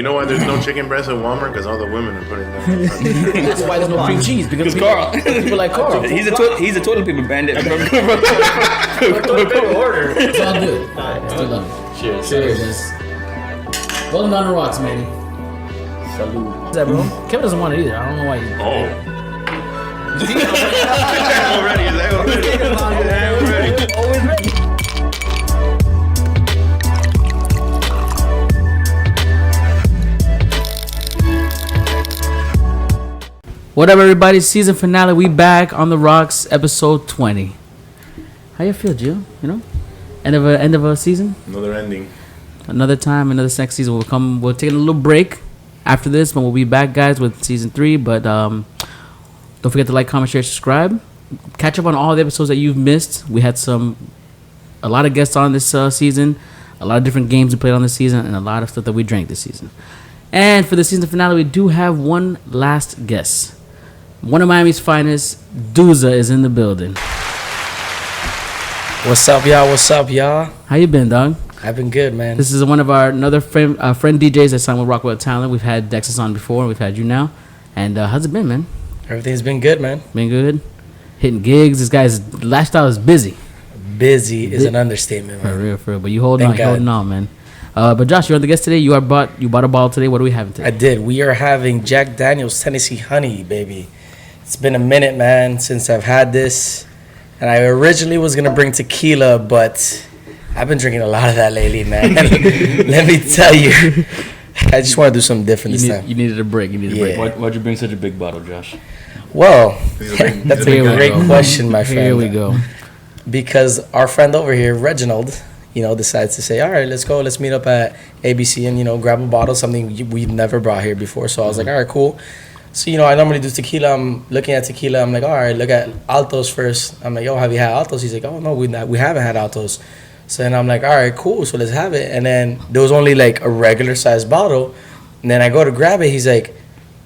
know why there's no chicken breast at Walmart? Because all the women are putting them. That's why there's no cream cheese because people like Carl. He's a toilet paper bandit. Order. It's all good. Still love it. Cheers. Cheers. Rolling down the rocks, man. Salud. What's that, bro? Kevin doesn't want it either. I don't know why. Already. Always ready. What up, everybody? Season finale. We back on the rocks, episode 20. How you feel, Jill? You know, end of a season. Another ending. Another time, another next season. We'll take a little break after this, but we'll be back, guys, with season 3. But don't forget to like, comment, share, subscribe. Catch up on all the episodes that you've missed. We had a lot of guests on this season, a lot of different games we played on this season, and a lot of stuff that we drank this season. And for the season finale, we do have one last guest. One of Miami's finest, Douza, is in the building. What's up, y'all? How you been, dog? I've been good, man. This is one of our another friend DJs that signed with Rockwell Talent. We've had Dexus on before. We've had you now. And how's it been, man? Everything's been good, man. Been good. Hitting gigs. This guy's lifestyle is busy. Busy is an understatement, man. For real. But you holding on, man. But Josh, you're on the guest today. You bought a bottle today. What are we having today? I did. We are having Jack Daniel's Tennessee Honey, baby. It's been a minute, man, since I've had this. And I originally was going to bring tequila, but I've been drinking a lot of that lately, man. Let me tell you. I just want to do something different this time. You needed a break. Why'd you bring such a big bottle, Josh? Well, that's a great question, my friend. Here we go. Because our friend over here, Reginald, decides to say, all right, let's meet up at ABC and, grab a bottle, something we've never brought here before. So I was like, all right, cool. So, I normally do tequila. I'm looking at tequila. I'm like, all right, look at Altos first. I'm like, yo, have you had Altos? He's like, oh, no, we haven't had Altos. So then I'm like, all right, cool. So let's have it. And then there was only like a regular size bottle. And then I go to grab it. He's like,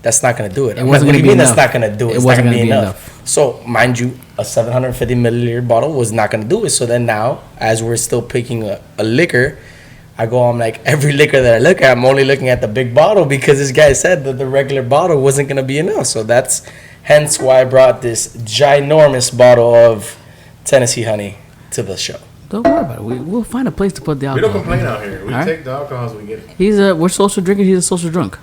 that's not going to do it. I'm like, what do you mean that's not going to do it? It's not going to be enough. So, mind you, a 750 milliliter bottle was not going to do it. So then now, as we're still picking a liquor, I'm like, every liquor that I look at, I'm only looking at the big bottle because this guy said that the regular bottle wasn't going to be enough. So that's hence why I brought this ginormous bottle of Tennessee Honey to the show. Don't worry about it. We'll find a place to put the alcohol. We don't complain out here. We take the alcohol as we get it. We're social drinkers. He's a social drunk.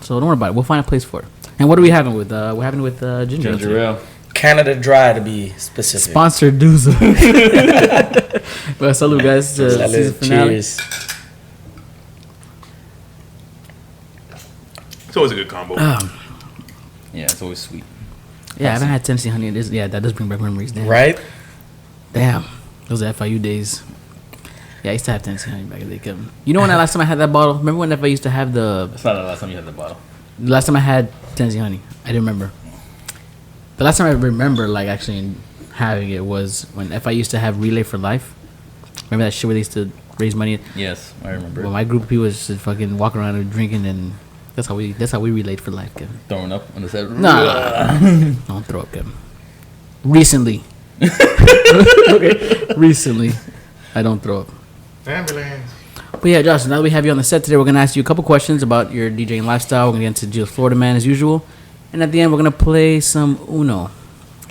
So don't worry about it. We'll find a place for it. And what are we having with? We're having with ginger ale. Canada Dry, to be specific. Sponsored Douza. Well, salute, guys. Season finale. Cheers. It's always a good combo. Yeah, it's always sweet. Yeah, I haven't had Tennessee Honey. That does bring back memories. Damn. Right? Damn. Those are FIU days. Yeah, I used to have Tennessee Honey back in the day, Kevin. You know when the last time I had that bottle? Remember when FIU used to have the... That's not the last time you had the bottle. The last time I had Tennessee Honey. I didn't remember. The last time I remember, like, actually having it was when FIU used to have Relay for Life. Remember that shit where they used to raise money? Yes, I remember. Well, my group of people was just fucking walking around and drinking, and that's how we relate for life, Kevin. Throwing up on the set? Nah. Don't throw up, Kevin. Recently. Okay. Recently. I don't throw up. Ambulance. But yeah, Josh, now that we have you on the set today, we're going to ask you a couple questions about your DJing lifestyle. We're going to get into Jill's Florida Man as usual. And at the end, we're going to play some Uno.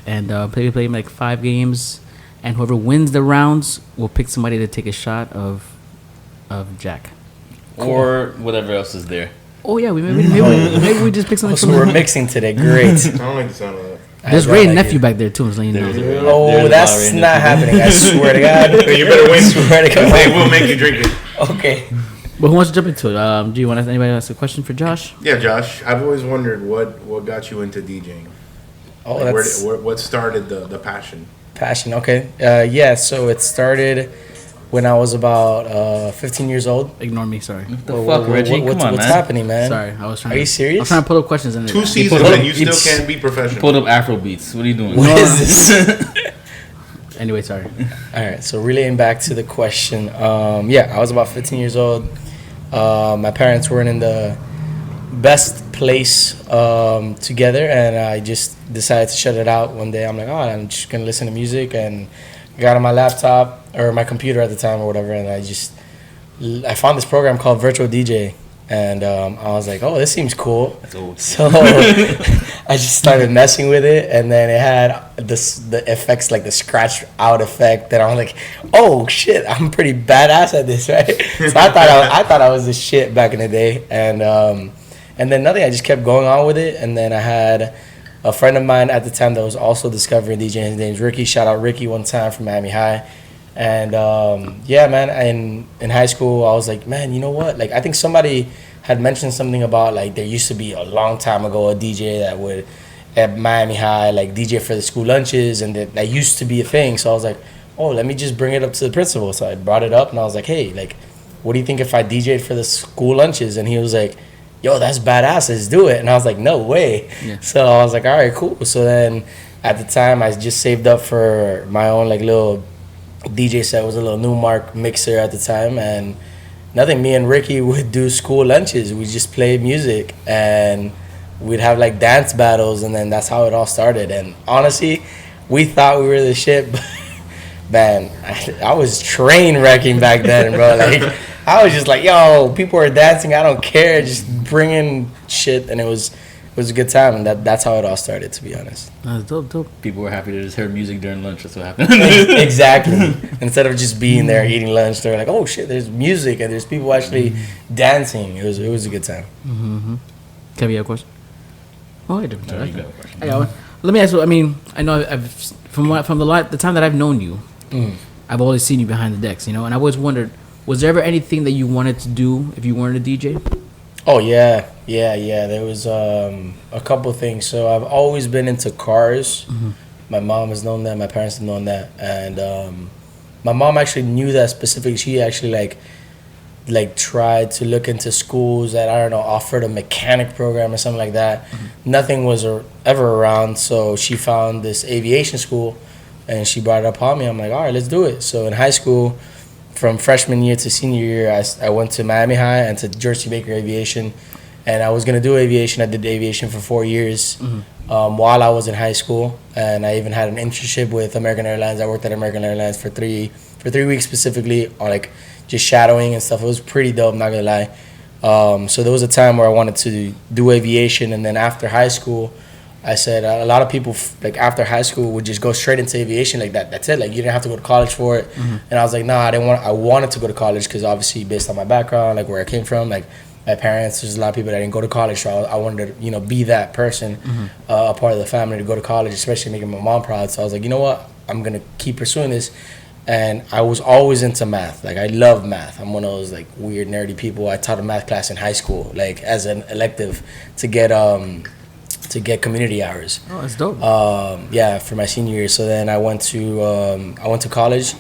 And play like 5 games. And whoever wins the rounds will pick somebody to take a shot of Jack. Or whatever else is there. Oh, yeah. Maybe we just pick something So we're mixing today. Great. I don't like the sound of that. There's Ray and nephew back there, too. I'm just letting you know. Oh, that's not happening. I swear to God. You better win. Swear to God. They will make you drink it. Okay. But who wants to jump into it? Do you want anybody to ask a question for Josh? Yeah, Josh. I've always wondered what got you into DJing. Oh, like that's... what started the passion? Passion, okay. So it started when I was about 15 years old. Ignore me, sorry. What the fuck, Reggie? Come on, what's man. happening, man? Sorry, I was trying. Are you serious? I was trying to pull up questions in 2 seasons and you still can't be professional. Pulled up Afro beats. What are you doing? What is this? Anyway, sorry. All right, so relaying back to the question. I was about 15 years old. My parents weren't in the best place together, and I just decided to shut it out one day. I'm like, I'm just going to listen to music, and got on my laptop or my computer at the time or whatever, and I found this program called Virtual DJ, And I was like, oh, this seems cool. That's old. So I just started messing with it, and then it had the effects, like the scratch out effect. And I was like, oh shit, I'm pretty badass at this, right? So I thought I was the shit back in the day, and then nothing. I just kept going on with it, and then I had a friend of mine at the time that was also discovering DJing. His name's Ricky. Shout out Ricky one time from Miami High. And yeah, man, in high school, I was like, man, you know what? Like, I think somebody had mentioned something about, like, there used to be a long time ago a DJ that would, at Miami High, like, DJ for the school lunches, and that used to be a thing. So I was like, oh, let me just bring it up to the principal. So I brought it up, and I was like, hey, like, what do you think if I DJ'd for the school lunches? And he was like, yo, that's badass, let's do it. And I was like, no way. Yeah. So I was like, all right, cool. So then at the time, I just saved up for my own, like, little DJ set. Was a little Newmark mixer at the time, and nothing. Me and Ricky would do school lunches. We just play music, and we'd have like dance battles, and then that's how it all started. And honestly, we thought we were the shit, but man, I was train wrecking back then, bro. Like, I was just like, yo, people are dancing, I don't care, just bringing shit, and it was a good time, and that's how it all started, to be honest. That's dope. People were happy to just hear music during lunch. That's what happened. Exactly. Instead of just being there eating lunch, they're like, oh shit, there's music and there's people actually dancing. It was a good time. Kevin, you have a question? Oh, I do. No, you got a question. I got one. Let me ask you. I mean, I know I've from the time that I've known you, I've always seen you behind the decks, you know, and I always wondered, was there ever anything that you wanted to do if you weren't a DJ? Oh yeah. There was a couple things. So I've always been into cars. My mom has known that. My parents have known that, and my mom actually knew that specifically. She actually like tried to look into schools that, I don't know, offered a mechanic program or something like that. Nothing was ever around, so she found this aviation school, and she brought it upon me. I'm like, all right, let's do it. So in high school, from freshman year to senior year, I went to Miami High and to George C. Baker Aviation, and I was going to do aviation. I did aviation for 4 years while I was in high school, and I even had an internship with American Airlines. I worked at American Airlines for 3 weeks specifically, on like just shadowing and stuff. It was pretty dope, not going to lie. So there was a time where I wanted to do aviation, and then after high school, I said a lot of people like after high school would just go straight into aviation like that. That's it. Like, you didn't have to go to college for it. And I was like, nah, I wanted to go to college because obviously based on my background, like where I came from, like my parents, there's a lot of people that didn't go to college, so I wanted to, you know, be that person, a part of the family to go to college, especially making my mom proud. So I was like, you know what, I'm gonna keep pursuing this. And I was always into math. Like, I love math. I'm one of those like weird nerdy people. I taught a math class in high school, like as an elective to get community hours. Oh, that's dope. Yeah, for my senior year. So then I went to college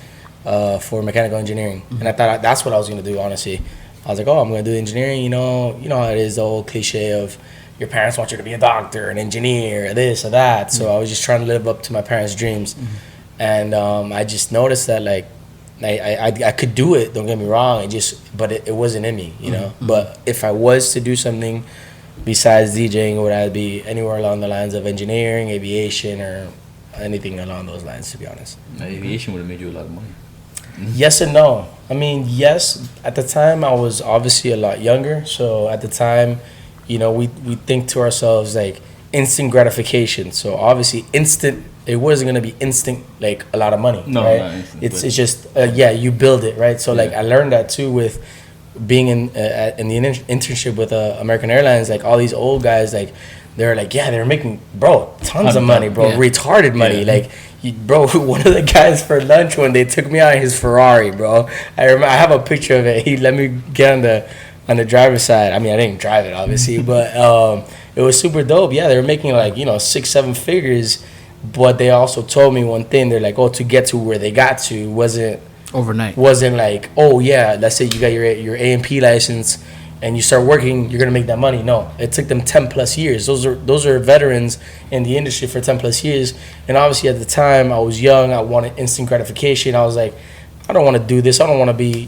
for mechanical engineering, and I thought that's what I was gonna do. Honestly, I was like, oh, I'm gonna do engineering. You know how it is, the old cliche of your parents want you to be a doctor, an engineer, this or that. So I was just trying to live up to my parents' dreams, and I just noticed that like I could do it. Don't get me wrong. But it wasn't in me, you know. But if I was to do something besides DJing, would I be anywhere along the lines of engineering, aviation, or anything along those lines, to be honest? Aviation would have made you a lot of money. Yes and no. I mean, yes, at the time I was obviously a lot younger. So at the time, you know, we think to ourselves like instant gratification. So obviously it wasn't going to be instant, like a lot of money. No, right? not instant, It's just, you build it, right? So like I learned that too with being in the internship with American Airlines. Like all these old guys, like they're like, yeah, they're making tons of money, bro, retarded money. Like, bro, one of the guys for lunch when they took me out in his Ferrari, bro. I have a picture of it. He let me get on the driver's side. I mean, I didn't drive it obviously, but it was super dope. Yeah, they were making like 6-7 figures, but they also told me one thing. They're like, to get to where they got to wasn't like, oh yeah, let's say you got your A&P license and you start working, you're gonna make that money. No, it took them 10 plus years. Those are veterans in the industry for 10 plus years. And obviously at the time I was young, I wanted instant gratification. I was like, I don't want to do this. I don't want to be,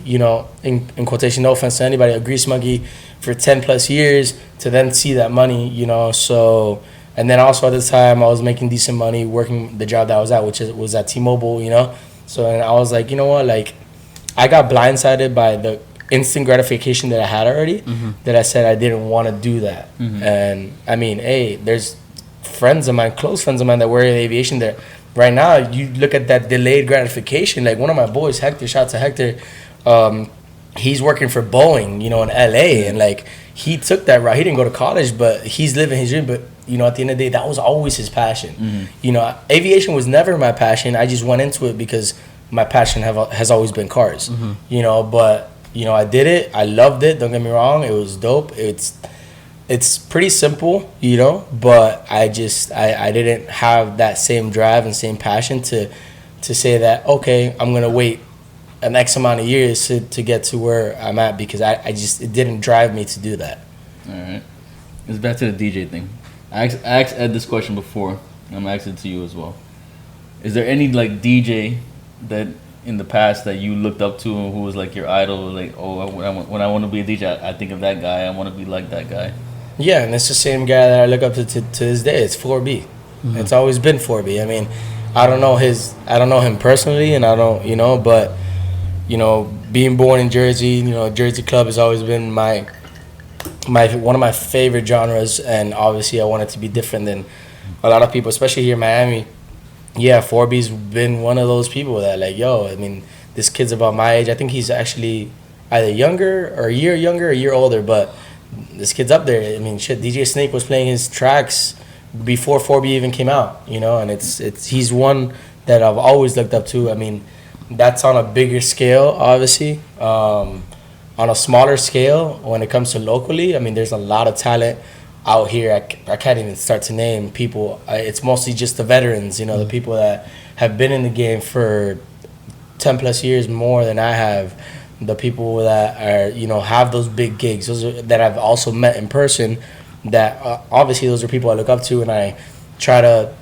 in quotation, no offense to anybody, a grease monkey for 10 plus years to then see that money, So, and then also at the time I was making decent money working the job that I was at, which was at T-Mobile, So and I was like, you know what, like I got blindsided by the instant gratification that I had already, that I said I didn't want to do that. And I mean, hey, there's friends of mine, close friends of mine that work in aviation that right now you look at that delayed gratification. Like one of my boys, Hector, shout out to Hector, he's working for Boeing, you know, in LA, and like he took that route. He didn't go to college, but he's living his dream. But you know, at the end of the day, that was always his passion. You know, aviation was never my passion. I just went into it because my passion has always been cars. You know, but you know, I did it. I loved it. Don't get me wrong. It was dope. It's pretty simple, you know, but I didn't have that same drive and same passion to say that, okay, I'm going to wait an X amount of years to get to where I'm at, because it didn't drive me to do that. All right. It's back to the DJ thing. I asked Ed this question before. I'm asking it to you as well. Is there any like DJ that in the past that you looked up to who was like your idol? Like, oh, when I want to be a DJ, I think of that guy. I want to be like that guy. Yeah, and it's the same guy that I look up to this day. It's 4B. It's always been 4B. I mean, I don't know him personally, and I don't, you know, but you know, being born in Jersey, you know, Jersey Club has always been my one of my favorite genres, and obviously I want it to be different than a lot of people, especially here in Miami. Yeah, 4B's been one of those people that like, yo, I mean, this kid's about my age. I think he's actually either younger or a year older, but this kid's up there. I mean, shit, DJ Snake was playing his tracks before 4B even came out, you know, and he's one that I've always looked up to. I mean, that's on a bigger scale, obviously. On a smaller scale, when it comes to locally, I mean, there's a lot of talent out here. I can't even start to name people. It's mostly just the veterans, you know, the people that have been in the game for 10 plus years more than I have. The people that are, you know, have those big gigs, that I've also met in person, that obviously those are people I look up to, and I try to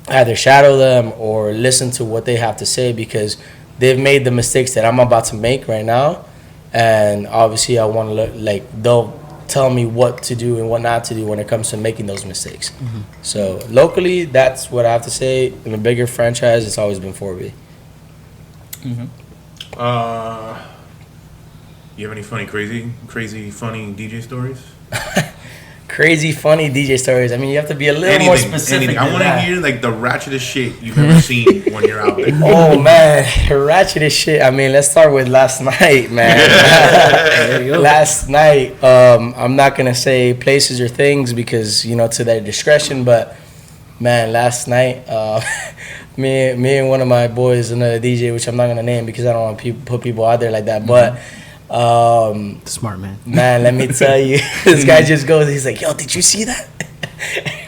either shadow them or listen to what they have to say, because they've made the mistakes that I'm about to make right now. And obviously I want to they'll tell me what to do and what not to do when it comes to making those mistakes. So locally, that's what I have to say. In a bigger franchise, it's always been 4B. You have any funny, crazy, funny DJ stories? Crazy, funny DJ stories. I mean, you have to be a little more specific. I want to hear like the ratchetest shit you've ever seen when you're out there. Oh man, ratchetest shit. I mean, let's start with last night, man. There you go. Last night, I'm not gonna say places or things because, you know, to their discretion. But man, last night, me and one of my boys, another DJ, which I'm not gonna name because I don't want to put people out there like that, but. Smart man. Man, let me tell you, this guy just goes, he's like, yo, did you see that?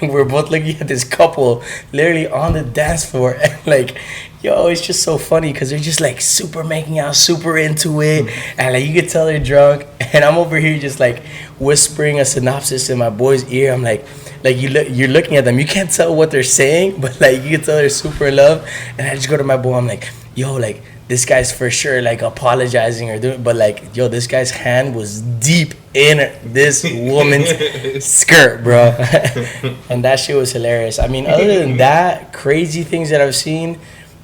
And we're both looking at this couple literally on the dance floor, and like, yo, it's just so funny because they're just like super making out, super into it, and like you could tell they're drunk, and I'm over here just like whispering a synopsis in my boy's ear. I'm like you're looking at them, you can't tell what they're saying, but like you can tell they're super in love. And I just go to my boy, I'm like, yo, like, this guy's for sure like apologizing or doing, but like, yo, this guy's hand was deep in this woman's skirt, bro. And that shit was hilarious. I mean, other than that, crazy things that I've seen,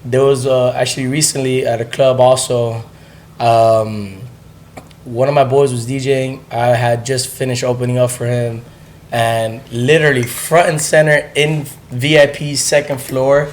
there was actually recently at a club also, one of my boys was DJing. I had just finished opening up for him, and literally front and center in VIP second floor,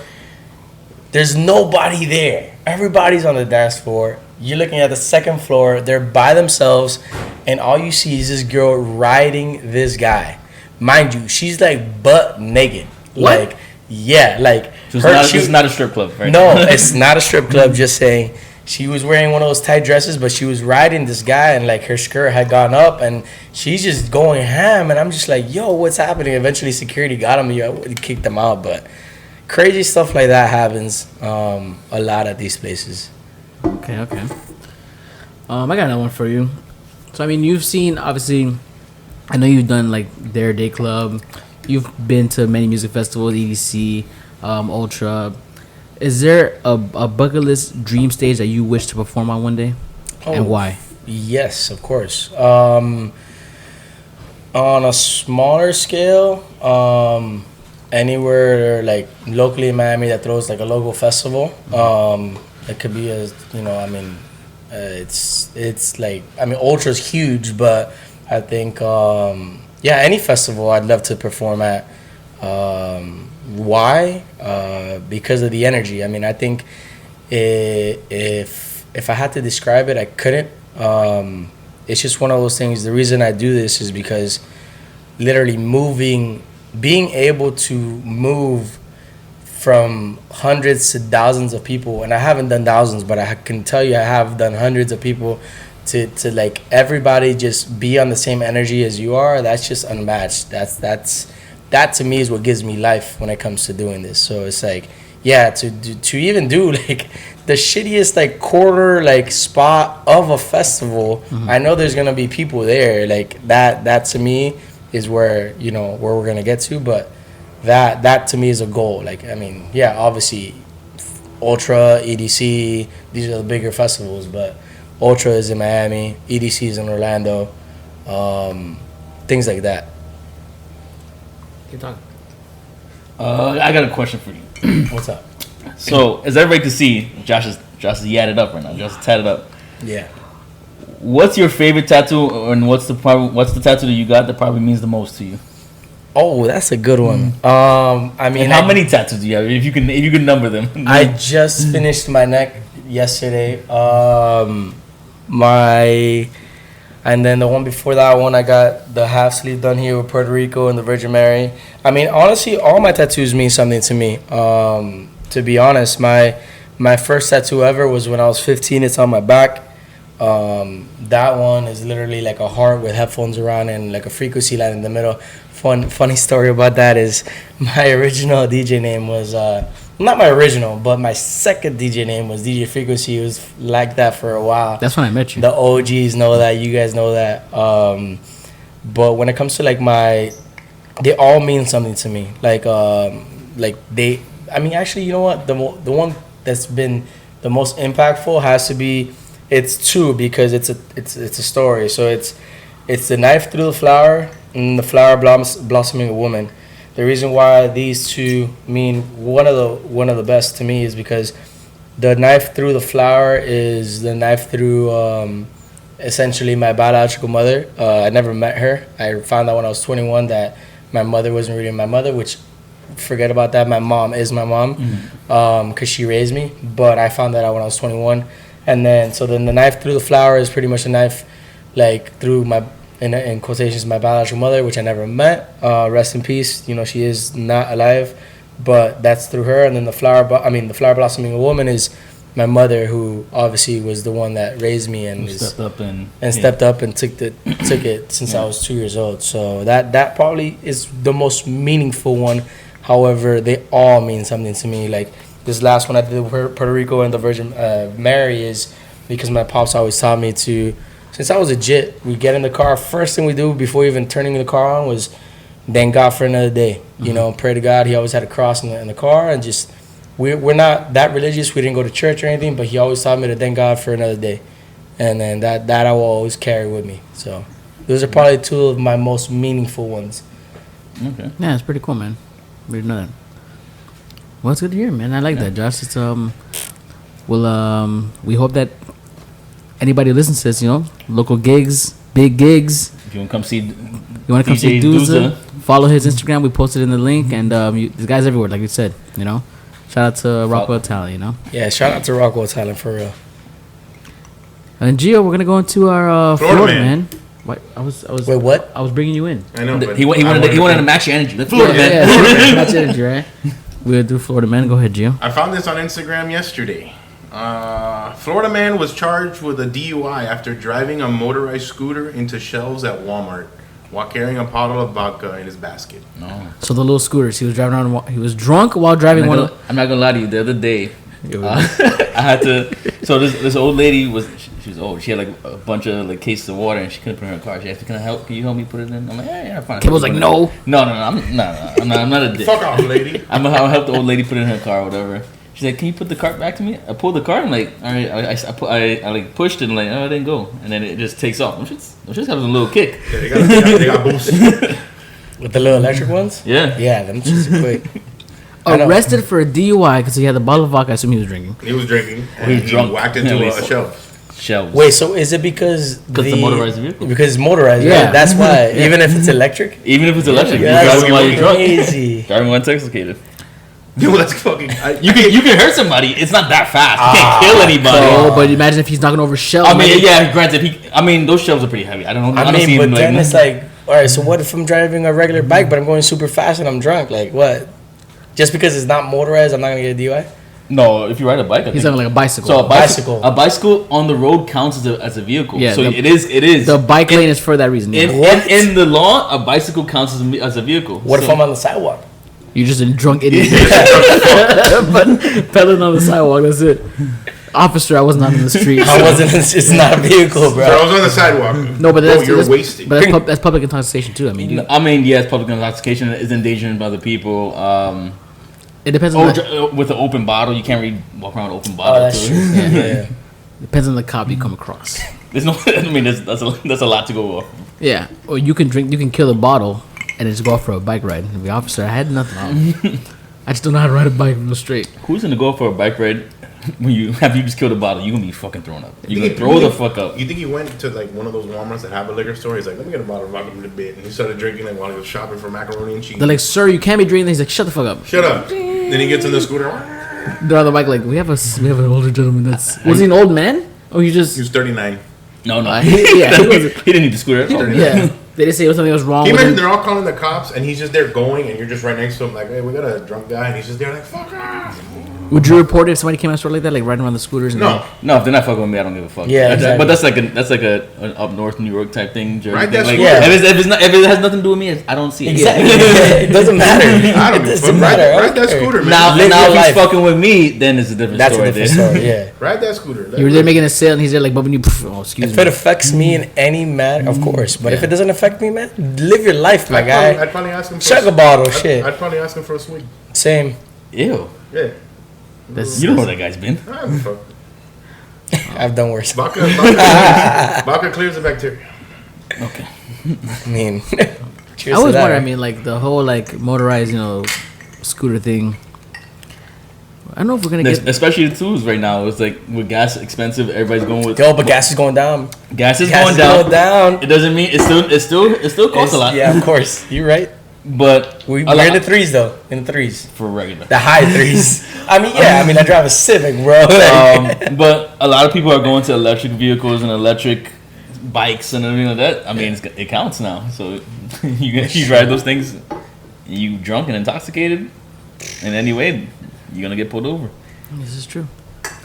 there's nobody there. Everybody's on the dance floor. You're looking at the second floor. They're by themselves, and all you see is this girl riding this guy. Mind you, she's like butt naked. What? Like, yeah, like. So it's not a strip club, right? No, it's not a strip club. Just saying, she was wearing one of those tight dresses, but she was riding this guy, and like her skirt had gone up, and she's just going ham. And I'm just like, yo, what's happening? Eventually, security got him. Yo, kicked them out, but. Crazy stuff like that happens a lot at these places. Okay. I got another one for you. So, I mean, you've seen, obviously, I know you've done, like, Their Day Club. You've been to many music festivals, EDC, Ultra. Is there a bucket list dream stage that you wish to perform on one day? And why? Yes, of course. On a smaller scale, anywhere like locally in Miami that throws like a local festival. It could be It's like, I mean, Ultra's huge, but I think any festival I'd love to perform at. Why? Because of the energy. I mean, I think if I had to describe it, I couldn't. It's just one of those things. The reason I do this is because literally being able to move from hundreds to thousands of people, and I haven't done thousands, but I can tell you I have done hundreds of people, to like everybody just be on the same energy as you are. That's just unmatched. That to me is what gives me life when it comes to doing this. So it's like, yeah, to even do like the shittiest like quarter like spot of a festival, I know there's gonna be people there. Like that to me is where where we're gonna get to. But that to me is a goal. Like, I mean, yeah, obviously Ultra, EDC, these are the bigger festivals, but Ultra is in Miami, EDC is in Orlando, things like that. Keep talking. I got a question for you. What's up? So, as everybody can see, Josh is yadded up right now. Josh is tatted up. Yeah. What's your favorite tattoo, and what's the tattoo that you got that probably means the most to you? Oh, that's a good one. I mean, And how many tattoos do you have? If you can number them. I just finished my neck yesterday. And then the one before that one, I got the half sleeve done here with Puerto Rico and the Virgin Mary. I mean, honestly, all my tattoos mean something to me. To be honest, my first tattoo ever was when I was 15. It's on my back. That one is literally like a heart with headphones around and like a frequency line in the middle. Funny story about that is my original DJ name was not my original, but my second DJ name was DJ Frequency. It was like that for a while. That's when I met you. The OGs know that. You guys know that. But when it comes to like they all mean something to me. I mean, actually, you know what? The one that's been the most impactful has to be. It's two, because it's a story. So it's the knife through the flower and the flower blossoming a woman. The reason why these two mean one of the best to me is because the knife through the flower is the knife through essentially my biological mother. I never met her. I found out when I was 21 that my mother wasn't really my mother, which forget about that. My mom is my mom because she raised me. But I found that out when I was 21. And then the knife through the flower is pretty much a knife like through my, in quotations, my biological mother, which I never met. Rest in peace. She is not alive, but that's through her. And then the flower blossoming a woman is my mother, who obviously was the one that raised me and stepped up and took it since I was 2 years old. So that probably is the most meaningful one. However, they all mean something to me. Like this last one I did with Puerto Rico and the Virgin Mary is because my pops always taught me to. Since I was a jit, we get in the car. First thing we do before even turning the car on was thank God for another day. Pray to God. He always had a cross in the car, and just we're not that religious. We didn't go to church or anything, but he always taught me to thank God for another day, and then that I will always carry with me. So those are probably two of my most meaningful ones. Okay. Yeah, it's pretty cool, man. We didn't know that. Well, it's good to hear, man. I like that, Josh. It's we hope that anybody who listens to this, local gigs, big gigs. If you want to come see, Douza, follow his Instagram. We posted in the link, and this guy's everywhere, like you said. Shout out to Rockwell Talent. Yeah, shout out to Rockwell Talent for real. And Gio, we're gonna go into our Florida man. Wait, Wait, what? I was bringing you in. I know. But he wanted to match your energy. Florida man. Yeah, match energy, right? We'll do Florida man. Go ahead, Gio. I found this on Instagram yesterday. Florida man was charged with a DUI after driving a motorized scooter into shelves at Walmart while carrying a bottle of vodka in his basket. No. So the little scooters. He was driving around. He was drunk while driving one. I'm not gonna lie to you. The other day, I had to. So this old lady she was old. She had like a bunch of like cases of water and she couldn't put it in her car. She asked me, "Can you help me put it in?" I'm like, "Yeah, fine." Kim was like, "No." No. I'm not a dick. Fuck off, lady. I'll help the old lady put it in her car or whatever. She's like, "Can you put the cart back to me?" I pulled the cart. I'm like, "All right." I like pushed it and like, "Oh, it didn't go." And then it just takes off. It just has a little kick. Yeah, they got boost. With the little electric ones? Yeah. Yeah, them just quick. Arrested for a DUI because he had a bottle of vodka. I assume he was drinking. He was drinking. He was drunk. Whacked into Yeah, a shelf. shelves. Wait, so is it because Because it's a motorized vehicle. Because it's motorized, Yeah. right? That's why. Even if it's electric. Even if it's electric, Yeah, you're that's driving while you're drunk. crazy. Driving while intoxicated. Yo, that's fucking. You can hurt somebody. It's not that fast. You can't kill anybody. Oh, but imagine if he's knocking over shelves. I mean, yeah. Granted, those shelves are pretty heavy. I don't know. I don't mean, see but him, then it's like, all right, so what if I'm driving a regular bike, but I'm going super fast and I'm drunk? Like, what? Just because it's not motorized, I'm not gonna get a DUI? no. If you ride a bike, I he's think. on like a bicycle. So Bicycle. a bicycle on the road counts as a vehicle. Yeah, So the- it is. the bike lane is for that reason. Yeah. What? In the law, a bicycle counts as a vehicle. What So- if I'm on the sidewalk? You're just a drunk idiot. but pedaling on the sidewalk, that's it. Officer, I was not in the street. I wasn't. It's not a vehicle, Bro, I bro. was on the sidewalk. No, but that's, you're that's, wasted. but that's public intoxication too. I mean, yes, public intoxication is endangering other people. it depends on the, With an open bottle, you can't really walk around with an open Oh, bottle. that's too. true. Yeah. depends on the cop you come across. There's no. I mean, that's a lot to go off. Yeah, or you can kill a bottle and just go out for a bike ride. And the officer, I had nothing on. I just don't know how to ride a bike from the straight. Who's gonna go for a bike ride when you just killed a bottle? You're gonna be fucking thrown up. You're gonna throw the fuck up. You think he went to like one of those Walmarts that have a liquor store? He's like, let me get a bottle of vodka in a bit. And he started drinking it while he was shopping for macaroni and cheese. They're like, sir, you can't be drinking. He's like, shut the fuck up. Shut up. Then he gets in the scooter. They're on the bike like, we have an older gentleman that's was he an old man? Oh, you just He was 39. No. yeah, he, he wasn't- didn't need the scooter at all. yeah. They didn't say something was wrong Can you with imagine him. they're all calling the cops and he's just there going and you're just right next to him like, hey, we got a drunk guy and he's just there like, fuck off. Would you report it if somebody came out store like that, like riding around the scooters? And No. No, if they're not fucking with me, I don't give a fuck. Yeah, exactly. But that's like an up north New York type thing. Jersey Right, thing. that's Like, weird. if it has nothing to do with me, I don't see it. Exactly. it doesn't matter. I don't It give a doesn't fuck. matter. I Ride don't that care. scooter, man. Now Live your if he's life. fucking with me, then it's a different That's story. a different then. story. Yeah. Ride that scooter. You were there making a sale, and he's there like bumping you. Oh, excuse If me. it affects me in any manner, of course. But if it doesn't affect me, man, live your life, my guy. I'd probably ask him for Chug a bottle, shit. I'd probably ask him for a swig. Same. Ew. Yeah. That's, You don't know where that guy's been. I don't give a fuck. I've done worse. Vodka clears the bacteria. Okay. I mean, cheers I always to that, wonder. I right? mean, like the whole like motorized, scooter thing. I don't know if we're gonna get. Especially the tools right now. It's like with gas expensive, everybody's going with Yo, but gas is going down. gas is Gas going is down. going down. It doesn't mean it still costs a lot. Yeah, of course. You're right. But We're a in lot the threes, though. In the threes. for regular. The high threes. I mean, I drive a Civic, bro. Like, But a lot of people are going to electric vehicles and electric bikes and everything like that. I mean, it counts now. So you ride those things, you drunk and intoxicated, in any way, you're gonna get pulled over. This is true.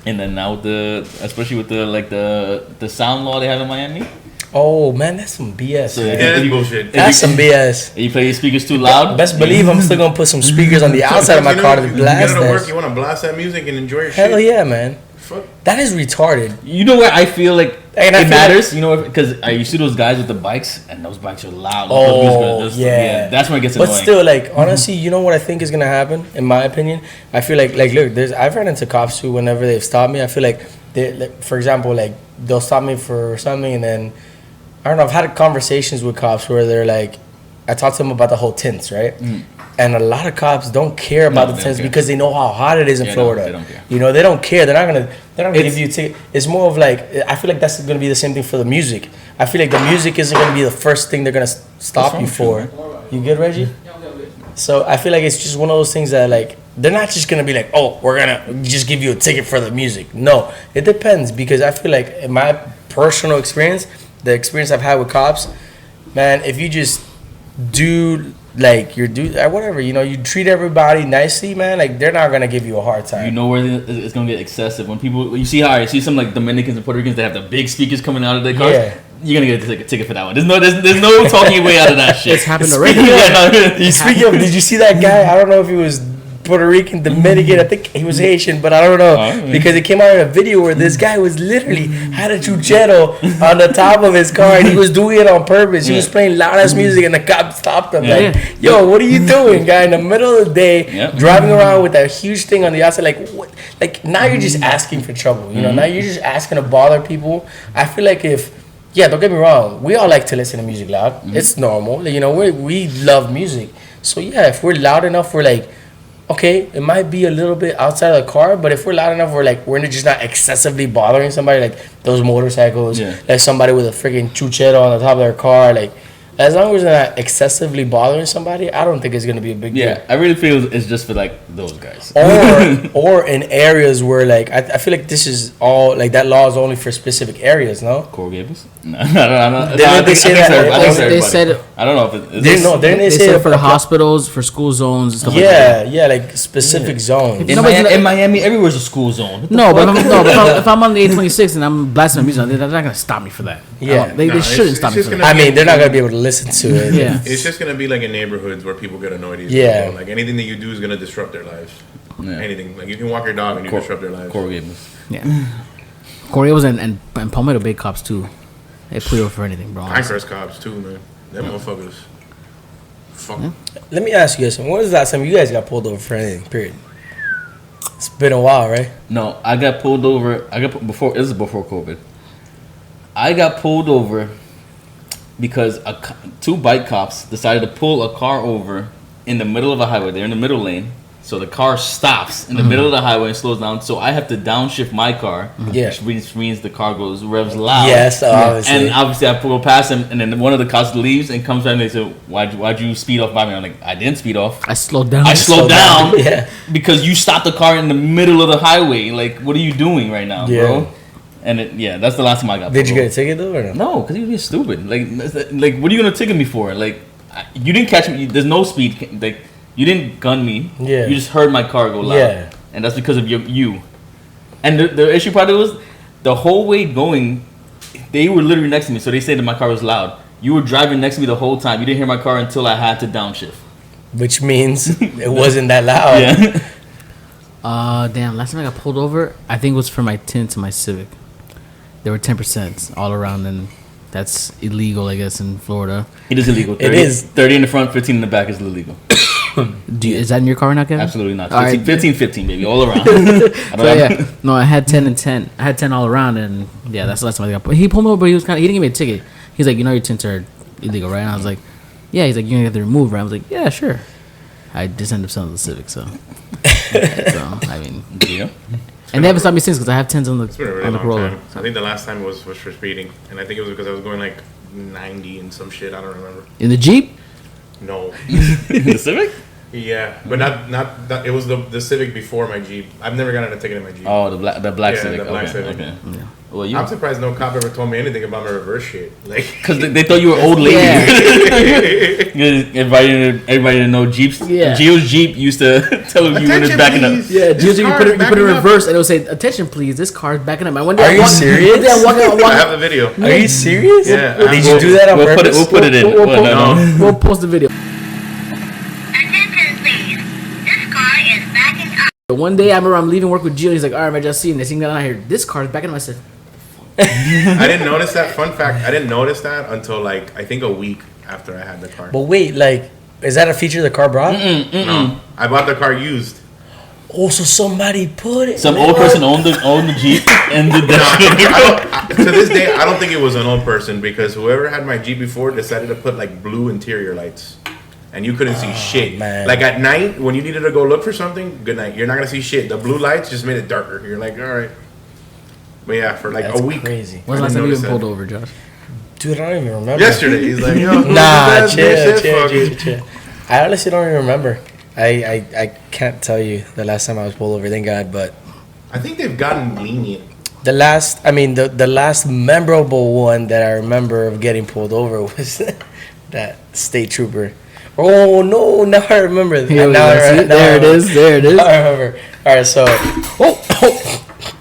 And then now especially with the sound law they have in Miami. oh, man, that's some BS. So man. Yeah, that's bullshit. That's some BS. If you play your speakers too loud, Best believe I'm still going to put some speakers on the outside of my car to You blast get out of work, that. you want to blast that music and enjoy your Hell shit. yeah, man. Fuck. That is retarded. you know where I feel like And I it feel matters. You know, because you see those guys with the bikes, and those bikes are loud. Oh, Those- yeah. that's when it gets But annoying. still, like, honestly, you know what I think is gonna happen? In my opinion, I feel like, look, I've run into cops too. Whenever they've stopped me, I feel like for example, like they'll stop me for something, and then I don't know. I've had conversations with cops where they're like, I talk to them about the whole tints, right? And a lot of cops don't care about No, the they tints don't care. because they know how hot it is in Yeah, no, Florida. they don't care. You know, they don't care. They're not gonna It's- give you a ticket. It's more of like, I feel like that's gonna be the same thing for the music. I feel like the music isn't gonna be the first thing they're gonna stop wrong you with for. You good, Reggie? So I feel like it's just one of those things that like they're not just gonna be like, oh, we're gonna just give you a ticket for the music. No, it depends because I feel like in my personal experience, the experience I've had with cops, man, if you just do like whatever, you treat everybody nicely, man. Like they're not gonna give you a hard time. You know where it's gonna get excessive when people. You see some like Dominicans and Puerto Ricans that have the big speakers coming out of their cars. Yeah. You're gonna get a ticket for that one. There's no talking your way out of that shit. It's happened already. Speaking of, did you see that guy? I don't know if he was Puerto Rican, Dominican. I think he was Haitian, but I don't know because it came out in a video where this guy was literally had a chuchero on the top of his car and he was doing it on purpose. He was playing loud ass music and the cop stopped him. Yeah. Like, yo, what are you doing, guy? In the middle of the day, Yeah. driving around with that huge thing on the outside. Like, what? Like now you're just asking for trouble. You know, now you're just asking to bother people. I feel like don't get me wrong, we all like to listen to music loud. It's normal. You know, we love music. So yeah, if we're loud enough, we're like, okay, it might be a little bit outside of the car, but if we're loud enough, we're just not excessively bothering somebody, like those motorcycles, like somebody with a freaking chuchero on the top of their car, like as long as they're not excessively bothering somebody, I don't think it's gonna be a big deal. Yeah, I really feel it's just for like those guys. Or in areas where like I feel like this is all like that law is only for specific areas, no? Coral Gables? No, no. Didn't they say that? They said I don't know if it. They said it for the hospitals, for school zones, and stuff like that. Yeah, like specific zones. In Miami, everywhere's a school zone. No, but if I'm on the 826 and I'm blasting my music, they're not gonna stop me for that. Yeah. They shouldn't stop me for that. I mean, they're not gonna be able to listen to it. Yeah. It's just gonna be like in neighborhoods where people get annoyed easily. Yeah. Like anything that you do is gonna disrupt their lives. Yeah. Anything. Like you can walk your dog and you disrupt their lives. Coral Gables. Yeah. Correos and Palmetto Bay cops too. They pull you over for anything, bro. Pinecrest cops too, man. Them motherfuckers. Fuck. Yeah. Let me ask you guys something. When was the last time you guys got pulled over for anything? Period. It's been a while, right? No, I got pulled over. Before. This is before COVID. I got pulled over because two bike cops decided to pull a car over in the middle of a highway. They're in the middle lane. So the car stops in the middle of the highway and slows down. So I have to downshift my car, Yeah. which means the car revs loud. Yes, obviously. And obviously I go past him, and then one of the cops leaves and comes back and they say, why'd you speed off by me? I'm like, I didn't speed off. I slowed down. I slowed down Yeah. because you stopped the car in the middle of the highway. Like, what are you doing right now, Yeah. bro? And that's the last time I got pulled Did you get over. a ticket though or no? No, because he was being stupid. Like, what are you gonna ticket me for? Like, you didn't catch me. There's no speed. Like, you didn't gun me. Yeah. You just heard my car go loud. Yeah. And that's because of you. And the issue probably was the whole way going, they were literally next to me. So they said that my car was loud. You were driving next to me the whole time. You didn't hear my car until I had to downshift. Which means it wasn't that loud. Yeah. Damn. Last time I got pulled over, I think it was for my tint to my Civic. There were 10% all around, and that's illegal, I guess, in Florida. It is illegal. 30, It is. 30 in the front, 15 in the back is illegal. Is that in your car right now, Kevin? Absolutely not. All 15, right. 15, 15, baby, all around. No, I had 10 and 10. I had 10 all around, and yeah, that's the last time I got. But he pulled me over, but he didn't give me a ticket. He's like, your tints are illegal, right? And I was like, yeah. He's like, you're gonna get them removed, right? I was like, yeah, sure. I just ended up selling the Civic, so. I mean, Yeah. and they haven't stopped me since because I have 10s on It's been a the really on the long Corolla. time. I think the last time was for speeding, and I think it was because I was going like 90 and some shit. I don't remember. In the Jeep? No. The Civic? Yeah, but not that. It was the Civic before my Jeep. I've never gotten a ticket in my Jeep. Oh, the black Yeah, Civic. the black Okay, Civic. okay. Yeah. Well, I'm surprised no cop ever told me anything about my reverse shit. Like, because they thought you were old lady. Yeah. everybody didn't know Jeeps. Yeah. Gio's Jeep used to tell you when it's attention, backing up. please. Yeah, This usually you car put is it in backing up. reverse, and it will say, "Attention, please, this car is backing up." Man, one day Are I'm you walking- serious? One day I'm walking. I have the video. Are you serious? Yeah, Did you do that on We'll purpose? put it in. We'll, Well, no. we'll post the video. Attention, please. This car is backing up. One day I remember I'm leaving work with Gio. He's like, "All right, man, just see." And they sing that out here. This car is backing up. I said, I didn't notice that. Fun fact: I didn't notice that until like I think a week after I had the car. But wait, like, is that a feature the car brought? No, I bought the car used. Oh, so somebody put it. Some man. old person owned the Jeep and did No, that. to this day, I don't think it was an old person because whoever had my Jeep before decided to put like blue interior lights, and you couldn't see shit. man. Like at night when you needed to go look for something, good night. You're not gonna see shit. The blue lights just made it darker. You're like, all right. But yeah, for like That's a week. crazy. "When's the I last didn't time you notice been pulled that. over, Josh?" Dude, I don't even remember. Yesterday, he's like, yo, Nah, this shit, chill. fuck it. I honestly don't even remember. I can't tell you the last time I was pulled over. Thank God, but I think they've gotten lenient. the last memorable one that I remember of getting pulled over was that state trooper. Oh no! Now I remember. Here we Now go. I See? There it is. There it is. Now I remember. All right, so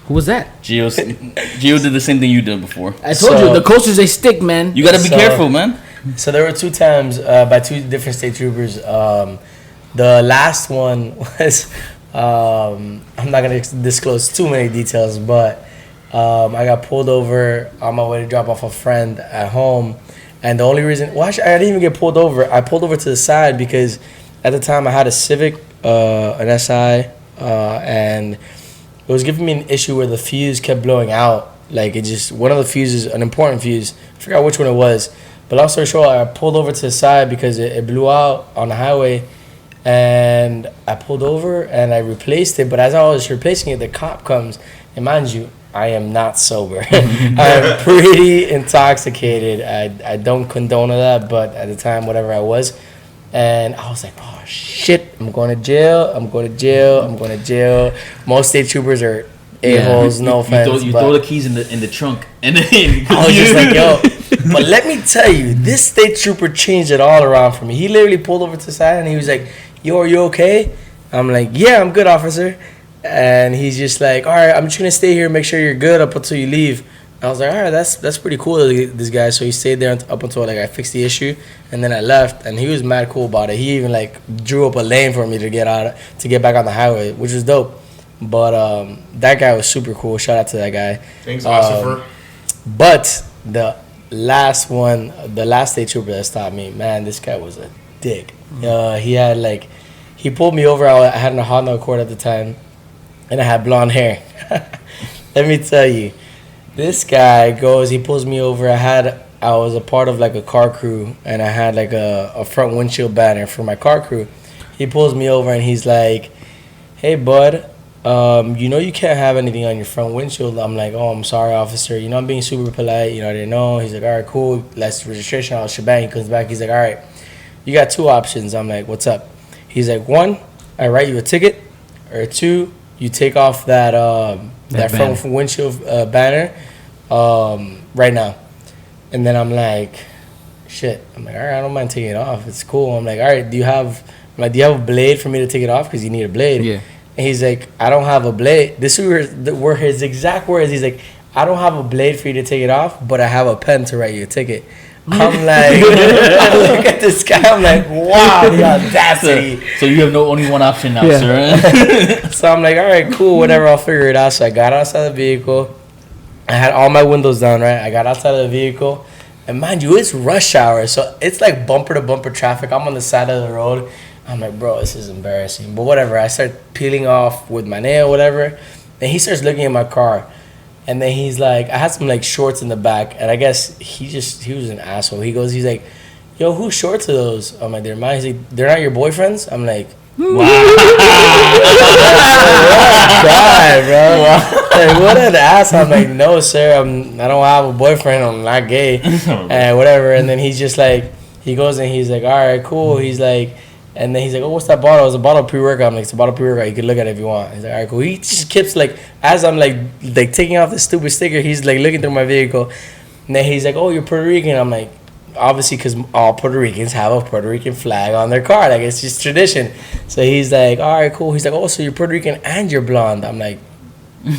Who was that? Gio did the same thing you did before. I told So- you the coasters they stick, man. You gotta be So- careful, man. So there were two times by two different state troopers. The last one was I'm not gonna disclose too many details, but I got pulled over on my way to drop off a friend at home, and the only reason, well, actually, I didn't even get pulled over. I pulled over to the side because at the time I had a Civic, an SI, and it was giving me an issue where the fuse kept blowing out. Like it just one of the fuses, an important fuse. I forgot which one it was. But long story short, I pulled over to the side because it blew out on the highway, And I pulled over and I replaced it. But as I was replacing it, the cop comes. And mind you, I am not sober. I'm pretty intoxicated. I don't condone that, but at the time, whatever I was. And I was like, oh, shit, I'm going to jail. I'm going to jail. I'm going to jail. Most state troopers are a-holes, no offense. You but throw the keys in the trunk. And then I was just like, yo. But let me tell you, this state trooper changed it all around for me. He literally pulled over to the side and he was like, yo, are you okay? I'm like, yeah, I'm good, officer. And he's just like, all right, I'm just going to stay here, make sure you're good up until you leave. I was like, all right, that's pretty cool, this guy. So he stayed there up until, like, I fixed the issue. And then I left, and he was mad cool about it. He even, like, drew up a lane for me to get back on the highway, which was dope. But that guy was super cool. Shout out to that guy. Thanks, Ossifer. But the last state trooper that stopped me, man, this guy was a dick. He pulled me over. I had a Honda Accord at the time. And I had blonde hair. Let me tell you, this guy he pulls me over. I was a part of like a car crew, and I had like a front windshield banner for my car crew. He pulls me over and he's like, hey, bud, you can't have anything on your front windshield. I'm like, oh, I'm sorry, officer. I'm being super polite. I didn't know. He's like, all right, cool. That's registration. I'll shebang. He comes back. He's like, all right, you got two options. I'm like, what's up? He's like, one, I write you a ticket, or two, you take off that front windshield banner right now. And then I'm like, shit. I'm like, all right, I don't mind taking it off. It's cool. I'm like, all right, do you have a blade for me to take it off? Because you need a blade. Yeah. And he's like, I don't have a blade. This were his exact words. He's like, I don't have a blade for you to take it off, but I have a pen to write you a ticket. I'm like, I look at this guy, I'm like, wow, the audacity. So you have only one option now, sir. So I'm like, all right, cool, whatever, I'll figure it out. So I got outside the vehicle. I had all my windows down, right? I got outside of the vehicle. And mind you, it's rush hour. So it's like bumper to bumper traffic. I'm on the side of the road. I'm like, bro, this is embarrassing. But whatever. I start peeling off with my nail, whatever. And he starts looking at my car. And then he's like, I had some like shorts in the back, and I guess he was an asshole. He's like, yo, whose shorts are those? I'm like, they're mine. He's like, they're not your boyfriend's? I'm like, wow. God, bro. Like, what an ass. I'm like, no, sir, I don't have a boyfriend. I'm not gay. And whatever. And then he's just like, he goes and he's like, all right, cool. He's like, and then he's like, oh, what's that bottle? It's a bottle of pre-workout. I'm like, it's a bottle of pre-workout. You can look at it if you want. He's like, all right, cool. He just keeps like, as I'm like taking off the stupid sticker, he's like looking through my vehicle. And then he's like, oh, you're Puerto Rican. I'm like, obviously, because all Puerto Ricans have a Puerto Rican flag on their car. Like, it's just tradition. So he's like, all right, cool. He's like, oh, so you're Puerto Rican and you're blonde. I'm like,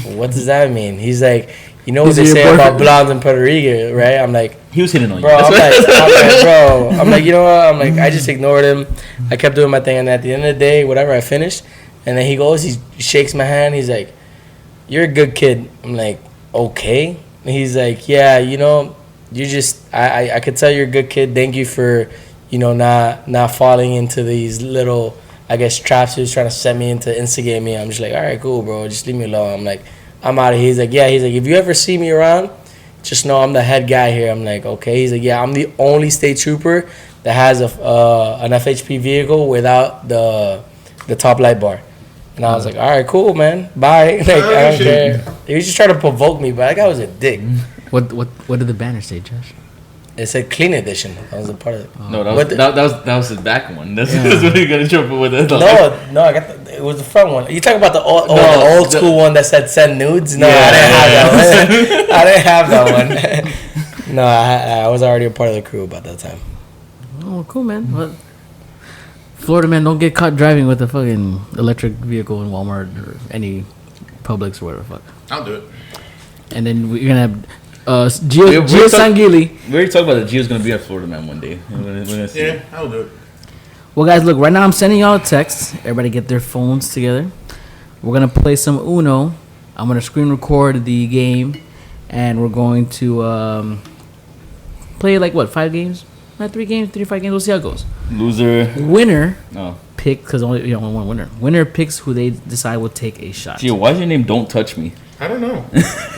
what does that mean? He's like, you know what they say about blondes in Puerto Rico, right? I'm like, he was hitting on you. Bro, I'm like, bro. I'm like, you know what? I'm like, I just ignored him. I kept doing my thing, and at the end of the day, whatever, I finished. And then he shakes my hand. He's like, you're a good kid. I'm like, okay. And he's like, yeah, you just, I could tell you're a good kid. Thank you for, not falling into these little, I guess, traps he was trying to set me into, instigate me. I'm just like, all right, cool, bro. Just leave me alone. I'm like, I'm out of here. He's like, yeah. He's like, if you ever see me around, just know I'm the head guy here. I'm like, okay. He's like, yeah, I'm the only state trooper that has an FHP vehicle without the top light bar. And I was like, all right, cool, man. Bye. Like, I don't care. He was just trying to provoke me, but that guy was a dick. What did the banner say, Josh? It said clean edition. That was a part of it. No, that was his back one. That's what you're gonna jump with it. No, it was the front one. You talking about the old school one that said send nudes? No, I didn't have that one. No, I was already a part of the crew about that time. Oh, cool, man. Well, Florida man, don't get caught driving with a fucking electric vehicle in Walmart or any Publix or whatever the fuck. I'll do it. And then we're gonna have Gio Sangili. We already talked about that. Gio's gonna be at Florida man one day. We're gonna see. Yeah, I'll do it. Well, guys, look. Right now, I'm sending y'all a text. Everybody, get their phones together. We're gonna play some Uno. I'm gonna screen record the game, and we're going to play like 5 games? Not 3 games, 3 to 5 games. We'll see how it goes. Loser. Winner. Pick because only one winner. Winner picks who they decide will take a shot. Gio, why is your name Don't Touch Me? I don't know.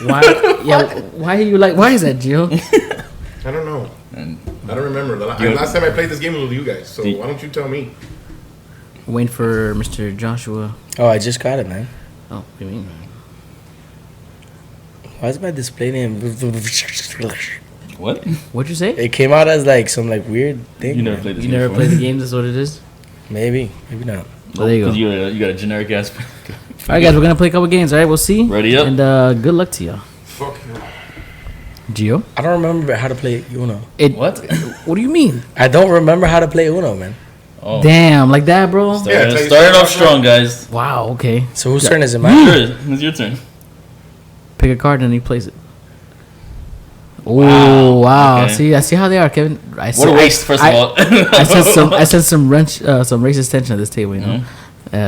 Why? Yeah. Why are you like? Why is that, Gio? I don't know. I don't remember. The last time I played this game was with you guys. So why don't you tell me? Waiting for Mr. Joshua. Oh, I just got it, man. Oh, what do you mean? Why is my display name? What? What'd you say? It came out as like some like weird thing. You never man. played this You game never before? played the game. That's what it is. Maybe not. Well, there you go. 'Cause you got a generic ass. All right, guys, we're gonna play a couple games. All right, we'll see. Ready up. And good luck to y'all. Fuck you. Gio. I don't remember how to play Uno. What? What do you mean? I don't remember how to play Uno, man. Oh. Damn, like that, bro. Yeah, tell you Started off something. strong, guys. Wow. Okay. So whose turn is it, man? Sure, it's your turn. Pick a card and he plays it. Oh wow! Okay. See, I see how they are, Kevin. What a waste, first of all. I said some racist tension at this table. You know.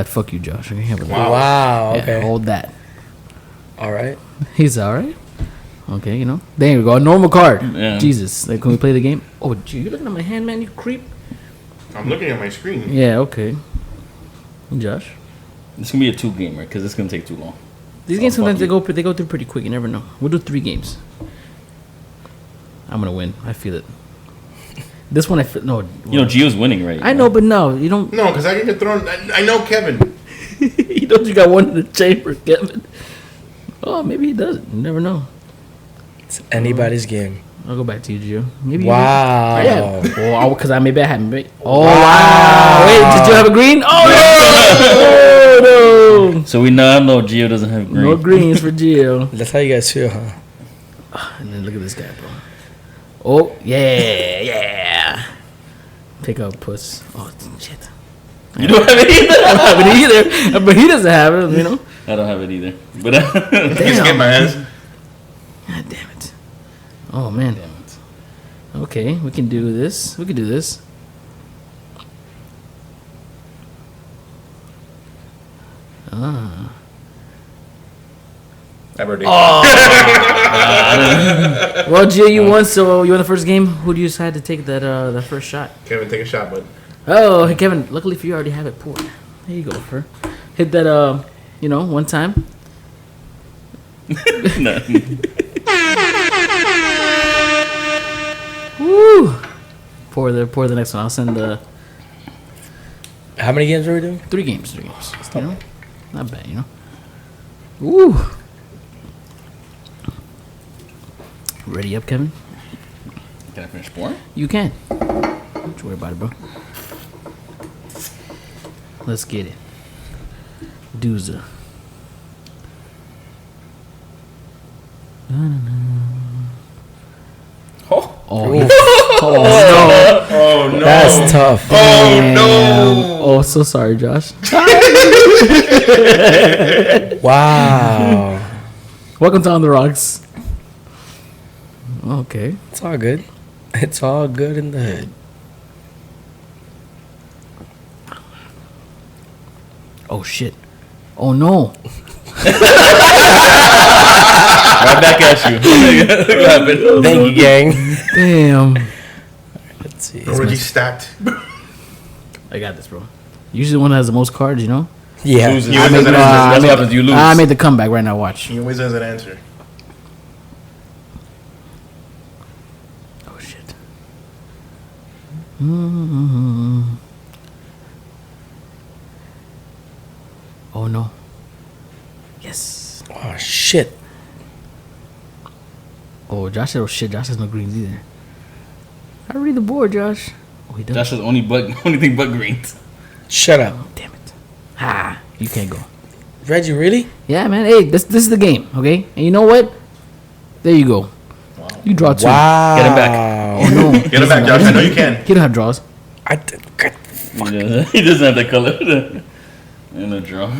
Fuck you, Josh. Okay, how about that? Wow. Yeah, Okay. hold that. All right. He's all right. Okay, you know. There we go. A normal card. Yeah. Jesus. Like, can we play the game? Oh, gee, you looking at my hand, man? You creep. I'm looking at my screen. Yeah. Okay. Josh. This can be a 2-gamer because it's gonna take too long. These games fuck sometimes you. they go through pretty quick. You never know. We'll do 3 games. I'm gonna win. I feel it. This one, I feel no. You know, Gio's winning, right? I know, but no, you don't. No, because I get thrown. I know Kevin. You don't. You got one in the chamber, Kevin. Oh, maybe he doesn't. You never know. It's anybody's game. I'll go back to you, Gio. Maybe. Wow. You did. Yeah. Well, because maybe I haven't. Oh wow. Wait, did you have a green? Oh no! So we now know Gio doesn't have green. No greens for Gio. That's how you guys feel, huh? And then look at this guy, bro. Oh yeah, yeah. Pick up puss. Oh shit. You don't have it either. I don't have it either, but he doesn't have it. You know. I don't have it either. But You skip my ass. God damn it. Oh man. Damn it. Okay, we can do this. We can do this. Ah. Happy birthday. Well, Gio, you won, so you won the first game. Who do you decide to take that first shot? Kevin, take a shot, bud. Oh, hey Kevin. Luckily for you, I already have it poured. There you go, for hit that. One time. No. Woo! Pour the next one. I'll send the How many games are we doing? 3 games. 3 games. You know, not bad. You know. Woo! Ready up, Kevin? Can I finish pouring? You can. Don't you worry about it, bro. Let's get it. Douza. Oh. Oh, Oof. Oh no. That's tough. Oh no. Oh, so sorry, Josh. Wow. Welcome to On the Rocks. Okay. It's all good. It's all good in the hood. Oh shit. Oh no. Right back at you. What happened? Thank you, gang. Damn. Let's see. Already stacked. I got this, bro. Usually the one that has the most cards, you know? Yeah. Loses. You always has an answer. That's what happens. You lose. I made the comeback right now. Watch. He always has an answer. Oh shit. Mm-hmm. Oh no. Yes. Oh shit. Oh, Josh said, oh shit, Josh has no greens either. I read the board, Josh. Oh, he does. That's the only thing but greens. Shut up. Damn it. Ha. You can't go. Reggie, really? Yeah, man. Hey, this is the game, okay? And you know what? There you go. Wow. You draw 2. Wow. Get him back. Oh no. Get it back, Josh. I know you can. He don't have draws. I He doesn't have that color. In a draw.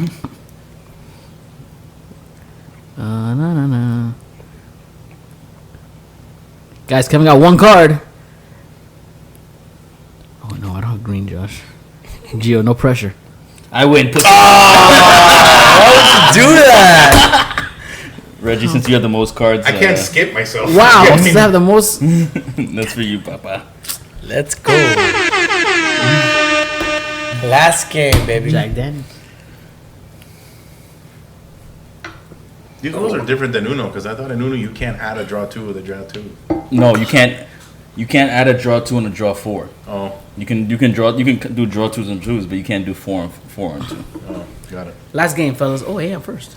Na. Guys, Kevin got 1 card. Oh no, I don't have green, Josh. Gio, no pressure. I win. Pussy. do that. Reggie, since you have the most cards, I can't skip myself. Wow, Get since me. I have the most. that's for you, Papa. Let's go. Last game, baby. Jack Daniels. These rules are different than Uno because I thought in Uno you can't add a draw 2 with a draw 2. No, you can't. You can't add a draw 2 and a draw 4. Oh, You can do draw 2s and 2s, but you can't do 4 and 2. oh, got it. Last game, fellas. Oh, hey, I'm first.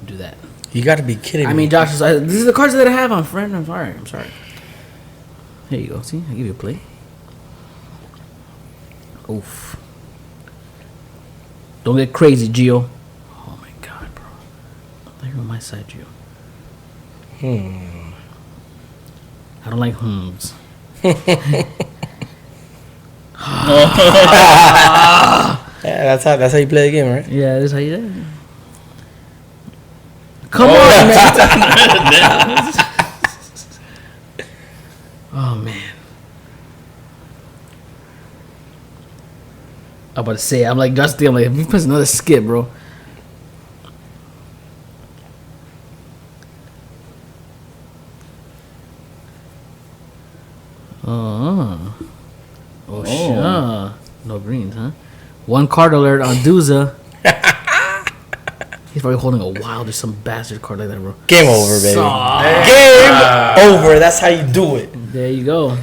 Do that. You got to be kidding me. I mean, Josh, this is the cards that I have on, friend. I'm sorry. Here you go. See, I give you a play. Oof. Don't get crazy, Gio. Oh my God, bro. They're on my side, Gio. I don't like hms. Yeah, that's how you play the game, right? Yeah, this is how you do it. Come on, man. Oh, man. I'm about to say, I'm like, Justin, I'm like, if we put another skip, bro. Oh, sure. No greens, huh? One card alert on Douza. He's probably holding a wild or some bastard card like that, bro. Game over, baby. Game Over. That's how you do it. There you go.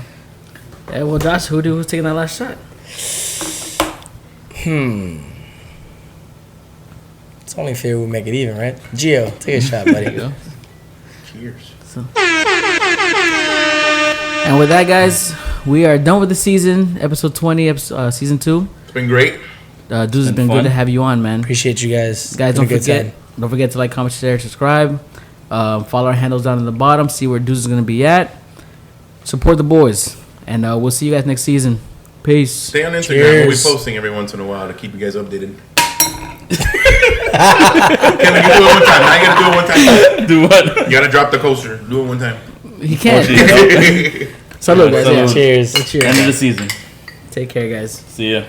Yeah, well, Josh, who's taking that last shot? It's only fair we make it even, right? Gio, take a shot, buddy. There you go. Cheers. And with that, guys, we are done with the season. Episode 20, season 2. It's been great. Dude's been fun. good to have you on, man. Appreciate you guys. Guys, Been don't a good forget to like, comment, share, subscribe. Follow our handles down in the bottom. See where Dudes is gonna be at. Support the boys, and we'll see you guys next season. Peace. Stay on Instagram. Cheers. We'll be posting every once in a while to keep you guys updated. Can we do it one time? I gotta do it one time. Do what? You gotta drop the coaster. Do it one time. He can't. Cheers. Salud, guys. Salud. Yeah. Cheers. Cheers. End of the season. Take care, guys. See ya.